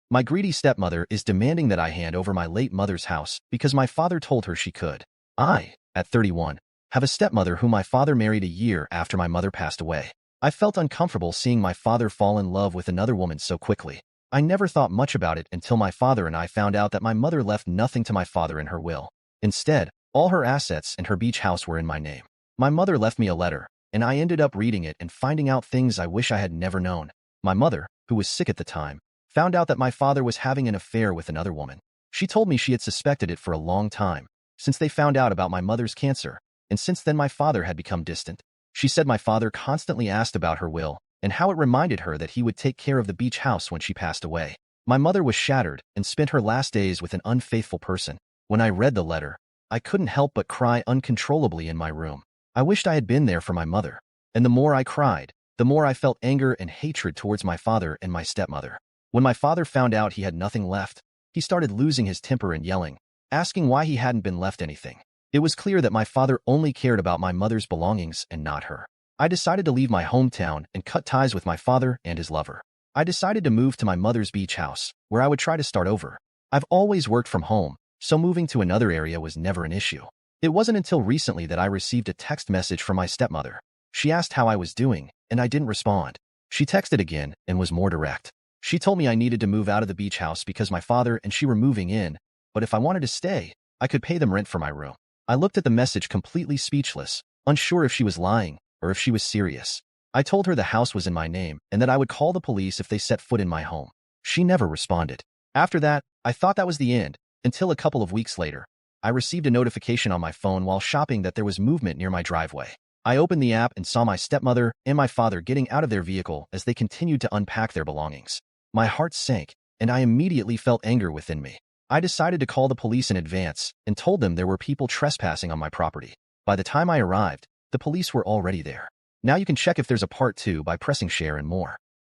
My greedy stepmother is demanding that I hand over my late mother's house because my father told her she could. I, at 31, have a stepmother whom my father married a year after my mother passed away. I felt uncomfortable seeing my father fall in love with another woman so quickly. I never thought much about it until my father and I found out that my mother left nothing to my father in her will. Instead, all her assets and her beach house were in my name. My mother left me a letter, and I ended up reading it and finding out things I wish I had never known. My mother, who was sick at the time, found out that my father was having an affair with another woman. She told me she had suspected it for a long time, since they found out about my mother's cancer, and since then my father had become distant. She said my father constantly asked about her will and how it reminded her that he would take care of the beach house when she passed away. My mother was shattered and spent her last days with an unfaithful person. When I read the letter, I couldn't help but cry uncontrollably in my room. I wished I had been there for my mother, and the more I cried, the more I felt anger and hatred towards my father and my stepmother. When my father found out he had nothing left, he started losing his temper and yelling, asking why he hadn't been left anything. It was clear that my father only cared about my mother's belongings and not her. I decided to leave my hometown and cut ties with my father and his lover. I decided to move to my mother's beach house, where I would try to start over. I've always worked from home, so moving to another area was never an issue. It wasn't until recently that I received a text message from my stepmother. She asked how I was doing, and I didn't respond. She texted again and was more direct. She told me I needed to move out of the beach house because my father and she were moving in, but if I wanted to stay, I could pay them rent for my room. I looked at the message completely speechless, unsure if she was lying or if she was serious. I told her the house was in my name and that I would call the police if they set foot in my home. She never responded. After that, I thought that was the end, until a couple of weeks later. I received a notification on my phone while shopping that there was movement near my driveway. I opened the app and saw my stepmother and my father getting out of their vehicle as they continued to unpack their belongings. My heart sank, and I immediately felt anger within me. I decided to call the police in advance and told them there were people trespassing on my property. By the time I arrived, the police were already there. Now you can check if there's a part 2 by pressing share and more.